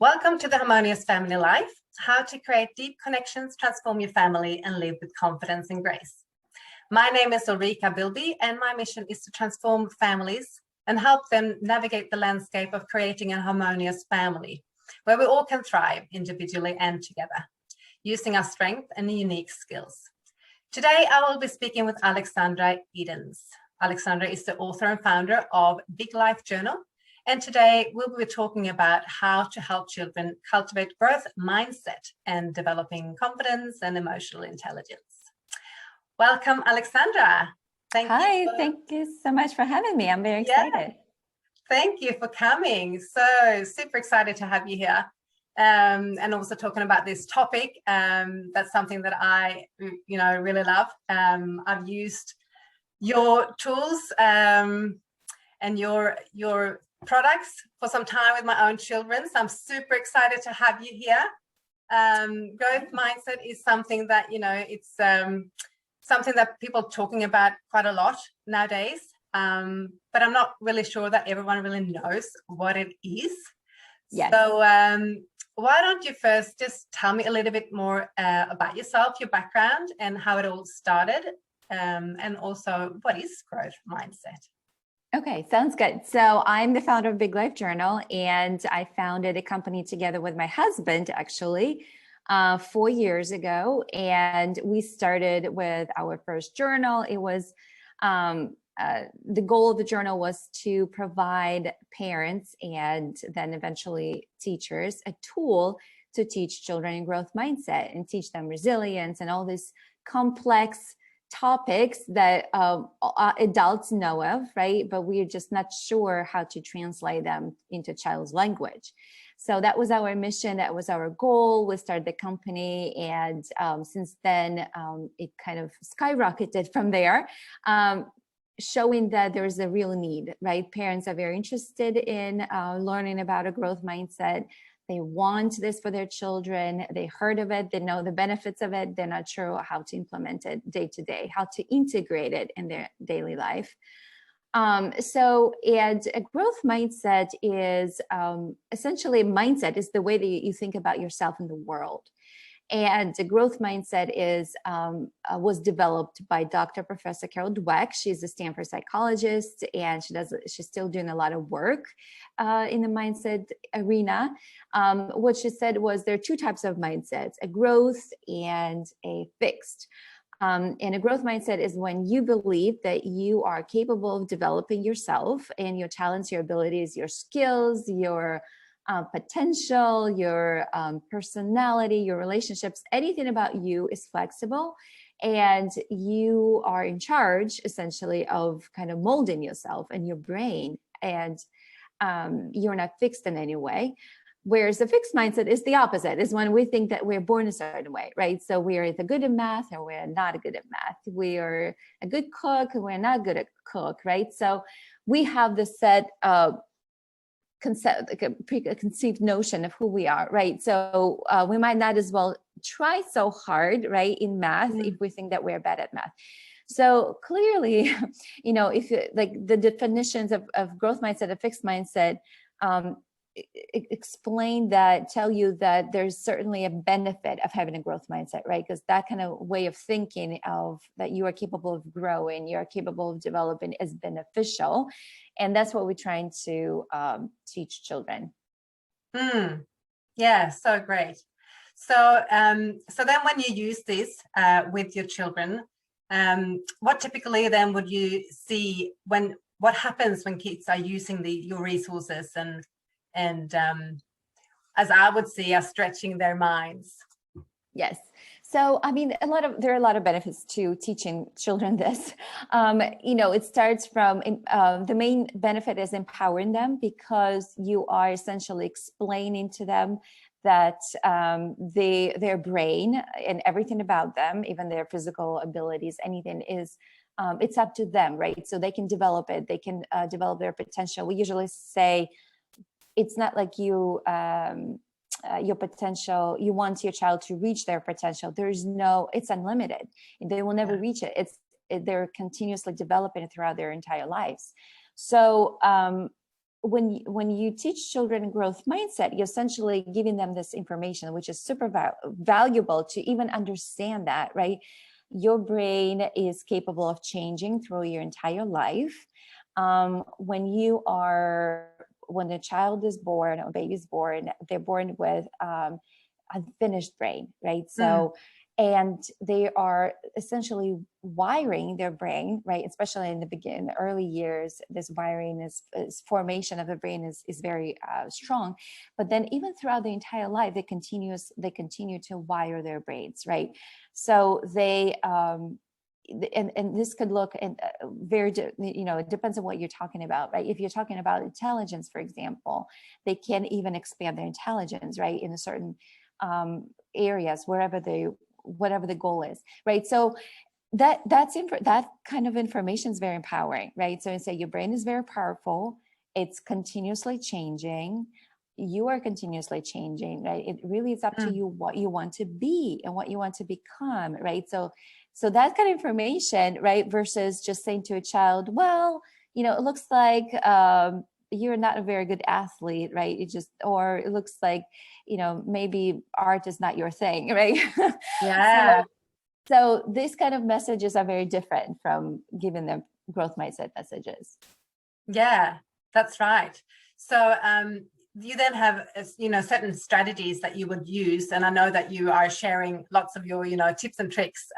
Welcome to the Harmonious Family Life, how to create deep connections, transform your family, and live with confidence and grace. My name is Ulrika Bilby, and my mission is to transform families and help them navigate the landscape of creating a harmonious family, where we all can thrive individually and together, using our strength and unique skills. Today, I will be speaking with Alexandra Edens. Alexandra is the author and founder of Big Life Journal, and today we'll be talking about how to help children cultivate growth mindset and developing confidence and emotional intelligence. Welcome, Alexandra. Hi, thank you so much for having me. I'm very excited. Thank you for coming. So super excited to have you here. And also talking about this topic. That's something that I, really love. I've used your tools and your products for some time with my own children. So I'm super excited to have you here. Growth mindset is something that, it's something that people are talking about quite a lot nowadays. But I'm not really sure that everyone really knows what it is. Yes. So why don't you first just tell me a little bit more about yourself, your background, and how it all started, and also what is growth mindset? Okay, sounds good. So I'm the founder of Big Life Journal, and I founded a company together with my husband, actually, 4 years ago. And we started with our first journal. It was the goal of the journal was to provide parents and then eventually teachers a tool to teach children in growth mindset and teach them resilience and all these complex topics that adults know of, right? But we're just not sure how to translate them into child's language. So that was our mission. That was our goal. We started the company. And since then, it kind of skyrocketed from there. Showing that there's a real need, right? Parents are very interested in learning about a growth mindset. They want this for their children. They heard of it. They know the benefits of it. They're not sure how to implement it day to day, how to integrate it in their daily life. And a growth mindset is essentially mindset is the way that you think about yourself in the world. And the growth mindset was developed by Dr. Professor Carol Dweck. She's a Stanford psychologist, and she's still doing a lot of work in the mindset arena. What she said was there are two types of mindsets: a growth and a fixed. And a growth mindset is when you believe that you are capable of developing yourself and your talents, your abilities, your skills, your potential, your personality, your relationships, anything about you is flexible, and you are in charge essentially of kind of molding yourself and your brain, and you're not fixed in any way. Whereas the fixed mindset is the opposite, is when we think that we're born a certain way, right? So we're either good at math or we're not good at math. We are a good cook and we're not good at cook, right? So we have this set of preconceived notion of who we are, right? So we might not as well try so hard, right, in math if we think that we're bad at math. So clearly, if you, like the definitions of growth mindset, a fixed mindset, tell you that there's certainly a benefit of having a growth mindset, right? Because that kind of way of thinking of that you are capable of growing, you're capable of developing is beneficial. And that's what we're trying to teach children. Yeah, so great. So then when you use this with your children, what typically then would you see what happens when kids are using your resources and as I would see, are stretching their minds? Yes. So, I mean, there are a lot of benefits to teaching children this. It starts from the main benefit is empowering them, because you are essentially explaining to them that their brain and everything about them, even their physical abilities, anything is, it's up to them, right? So they can develop it. They can develop their potential. We usually say, it's not like your potential, you want your child to reach their potential. It's unlimited. They will never reach it. They're continuously developing it throughout their entire lives. So when you teach children growth mindset, you're essentially giving them this information, which is super valuable to even understand that, right? Your brain is capable of changing through your entire life. When the child is born or baby's born, they're born with unfinished brain, right? So, and they are essentially wiring their brain, right? Especially in the early years, this wiring is formation of the brain is very strong. But then even throughout the entire life, they continue to wire their brains, right? So they, and this could look very, it depends on what you're talking about, right? If you're talking about intelligence, for example, they can even expand their intelligence, right? In a certain areas, whatever the goal is, right? So that kind of information is very empowering, right? So say your brain is very powerful. It's continuously changing. You are continuously changing, right? It really is up to you what you want to be and what you want to become, right? So that kind of information, right? Versus just saying to a child, well, it looks like you're not a very good athlete, right? Or it looks like, maybe art is not your thing, right? Yeah. So these kind of messages are very different from giving them growth mindset messages. Yeah, that's right. So you then have, certain strategies that you would use. And I know that you are sharing lots of your, tips and tricks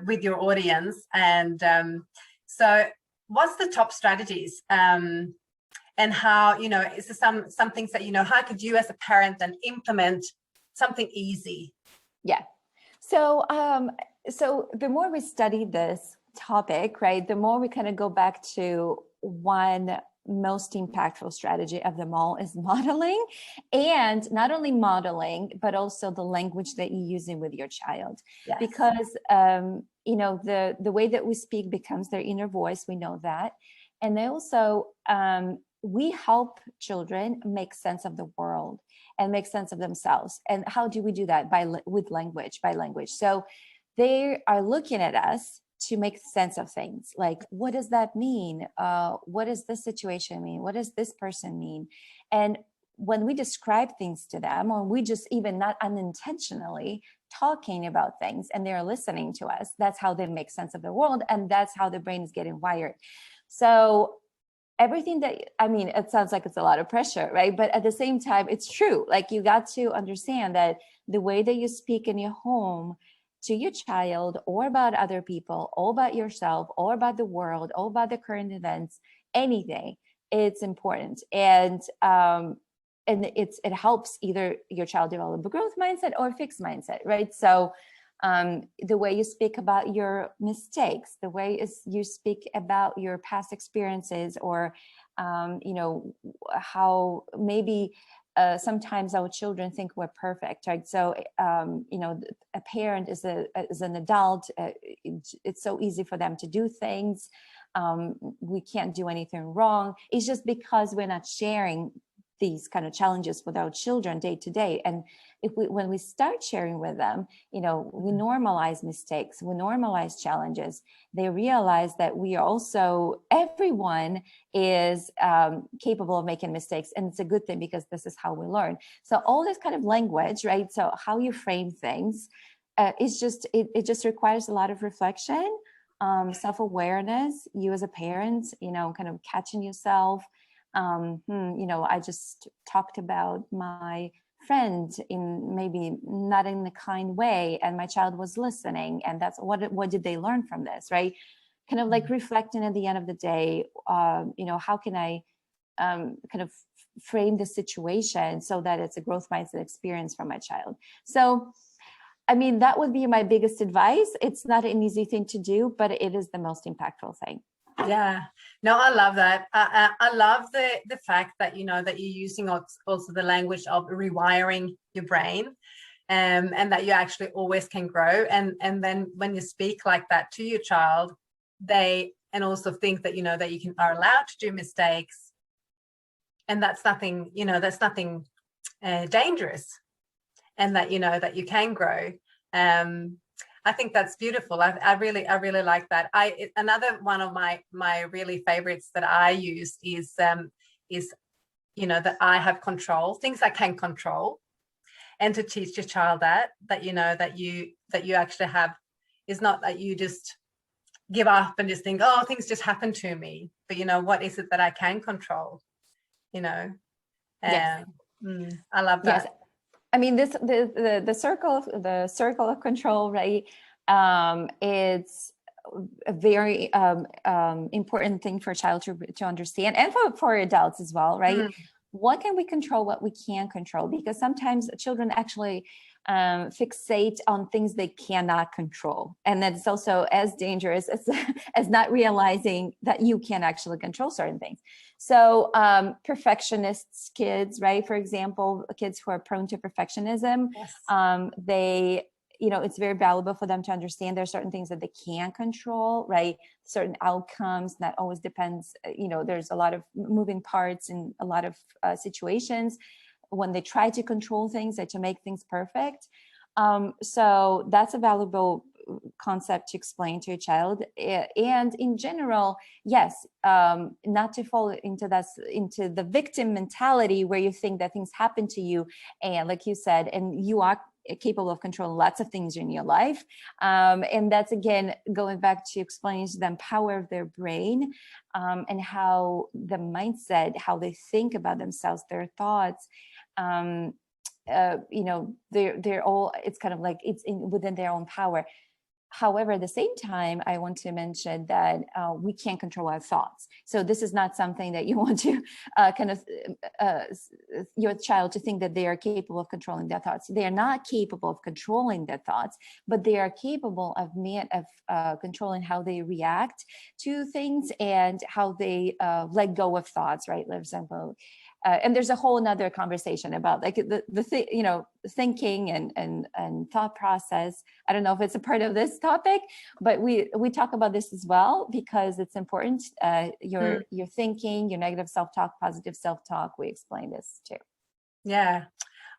with your audience. And so what's the top strategies? And how, is there some things that, how could you as a parent then implement something easy? Yeah. So, so the more we study this topic, right, the more we kind of go back to one most impactful strategy of them all is modeling, and not only modeling, but also the language that you're using with your child. Yes. Because, the way that we speak becomes their inner voice. We know that. And they also, we help children make sense of the world and make sense of themselves. And how do we do that? By language. So they are looking at us to make sense of things. Like, what does that mean? What does this situation mean? What does this person mean? And when we describe things to them, or we just even not unintentionally talking about things and they're listening to us, that's how they make sense of the world. And that's how the brain is getting wired. So everything it sounds like it's a lot of pressure, right? But at the same time, it's true. Like, you got to understand that the way that you speak in your home to your child, or about other people, or about yourself, or about the world, or about the current events, anything, it's important. And it helps either your child develop a growth mindset or a fixed mindset, right? So the way you speak about your mistakes, the way you speak about your past experiences, or how maybe sometimes our children think we're perfect, right? So a parent is an adult. It's so easy for them to do things. We can't do anything wrong. It's just because we're not sharing these kind of challenges with our children day to day. And when we start sharing with them, we normalize mistakes, we normalize challenges. They realize that everyone is capable of making mistakes. And it's a good thing, because this is how we learn. So all this kind of language, right? So how you frame things, it just requires a lot of reflection, self-awareness, you as a parent, kind of catching yourself. I just talked about my friend in maybe not in a kind way, and my child was listening, and that's what did they learn from this, right? Kind of like reflecting at the end of the day, how can I kind of frame the situation so that it's a growth mindset experience for my child. So that would be my biggest advice. It's not an easy thing to do, but it is the most impactful thing. Yeah, no, I love that. I love the fact that, that you're using also the language of rewiring your brain, and that you actually always can grow. And then when you speak like that to your child, and also think that, that you are allowed to do mistakes, and that's nothing, dangerous, and that, that you can grow. I think that's beautiful. I really like that. Another one of my really favorites that I use is is, that I have control, things I can control, and to teach your child that you actually have, is not that you just give up and just think, oh, things just happen to me, but what is it that I can control, Yes. I love that. Yes. I mean, the circle of control, right? It's a very important thing for a child to understand, and for adults as well, right? What can we control, what we can't control? Because sometimes children actually fixate on things they cannot control, and that's also as dangerous as not realizing that you can actually control certain things. So perfectionists kids, right, for example, kids who are prone to perfectionism, yes. They, it's very valuable for them to understand there are certain things that they can't control, right? Certain outcomes, that always depends, there's a lot of moving parts in a lot of situations when they try to control things and to make things perfect. So that's a valuable concept to explain to a child. And in general, yes, not to fall into the victim mentality where you think that things happen to you, and like you said, and you are capable of controlling lots of things in your life. And that's, again, going back to explaining to them power of their brain, and how the mindset, how they think about themselves, their thoughts, they're all, it's kind of like it's within their own power. However, at the same time, I want to mention that we can't control our thoughts. So this is not something that you want to your child to think that they are capable of controlling their thoughts. They are not capable of controlling their thoughts, but they are capable of controlling how they react to things and how they let go of thoughts, right? For example, and there's a whole nother conversation about like thinking and thought process. I don't know if it's a part of this topic, but we talk about this as well because it's important. Your thinking, your negative self-talk, positive self-talk. We explain this too. Yeah.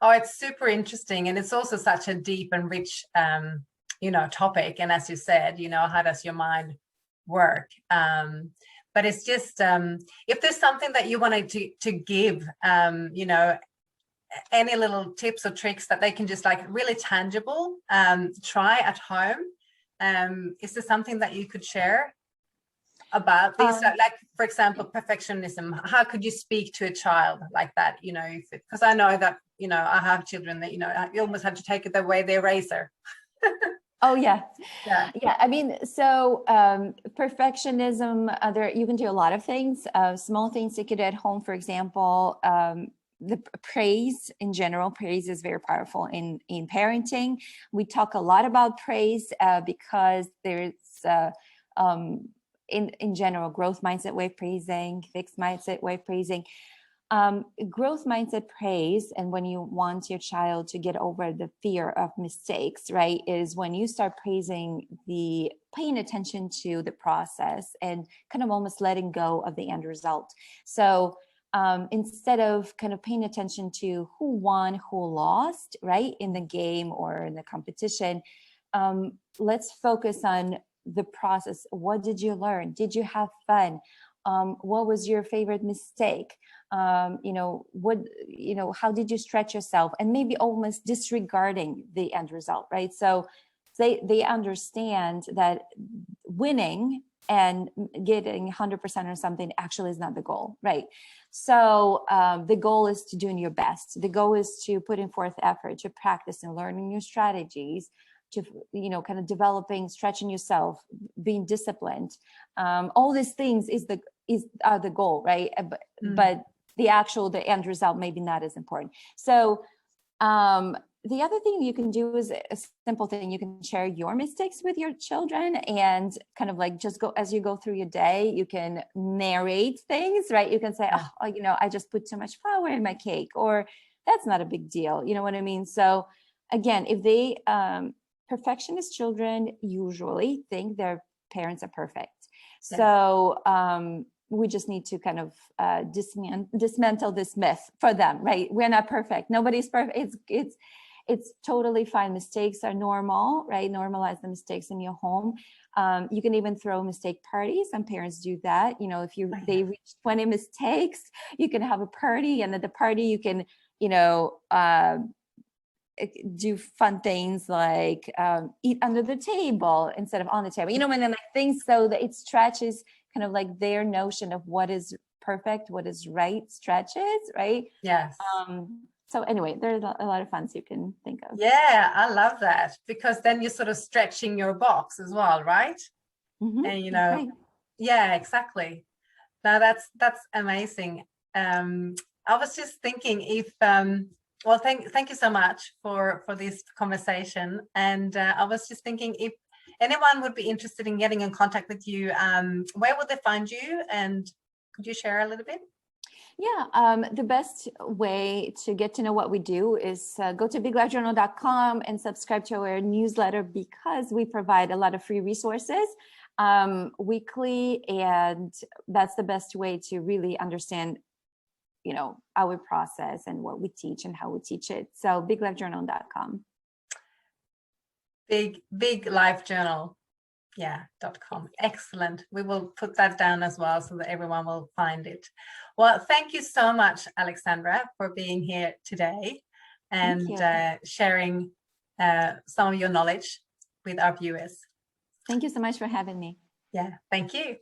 Oh, it's super interesting, and it's also such a deep and rich, topic. And as you said, how does your mind work? But it's just, if there's something that you wanted to give, any little tips or tricks that they can just like really tangible, try at home. Is there something that you could share about these? Like, for example, perfectionism. How could you speak to a child like that? Because I know that, I have children that, you almost have to take it away the eraser. Oh yeah. Yeah. I mean, so perfectionism. You can do a lot of things. Small things you could do at home, for example. The praise in general. Praise is very powerful in parenting. We talk a lot about praise because there's in general growth mindset way of praising, fixed mindset way of praising. Growth mindset praise, and when you want your child to get over the fear of mistakes, right, is when you start praising paying attention to the process and kind of almost letting go of the end result. So instead of kind of paying attention to who won, who lost, right, in the game or in the competition, let's focus on the process. What did you learn? Did you have fun? What was your favorite mistake? How did you stretch yourself? And maybe almost disregarding the end result, right? So they understand that winning and getting 100% or something actually is not the goal, right? So the goal is to doing your best. The goal is to putting forth effort, to practice and learning new strategies, to kind of developing, stretching yourself, being disciplined. All these things are the goal, right? But the end result maybe not as important. So the other thing you can do is a simple thing. You can share your mistakes with your children and kind of like just as you go through your day, you can narrate things, right? You can say, I just put too much flour in my cake, or that's not a big deal. You know what I mean? So again, if they, perfectionist children usually think their parents are perfect. Yes. So we just need to kind of dismantle this myth for them, right? We're not perfect. Nobody's perfect. it's totally fine. Mistakes are normal, right? Normalize the mistakes in your home. You can even throw mistake parties. Some parents do that. You know, if they reach 20 mistakes, you can have a party, and at the party you can, you know, do fun things like eat under the table instead of on the table, you know, and then like things so that it stretches kind of like their notion of what is perfect, what is right stretches, right? Yes. So anyway, there's a lot of fun you can think of. Yeah, I love that, because then you're sort of stretching your box as well, right? Mm-hmm. And you know, right. Yeah, exactly. Now that's amazing. I was just thinking if well, thank you so much for this conversation. And I was just thinking if anyone would be interested in getting in contact with you, where would they find you? And could you share a little bit? Yeah, the best way to get to know what we do is go to biglifejournal.com and subscribe to our newsletter, because we provide a lot of free resources weekly, and that's the best way to really understand, you know, our process and what we teach and how we teach it. So biglifejournal.com. Big Life Journal. Yeah, .com. Excellent. We will put that down as well so that everyone will find it. Well, thank you so much, Alexandra, for being here today and sharing some of your knowledge with our viewers. Thank you so much for having me. Yeah, thank you.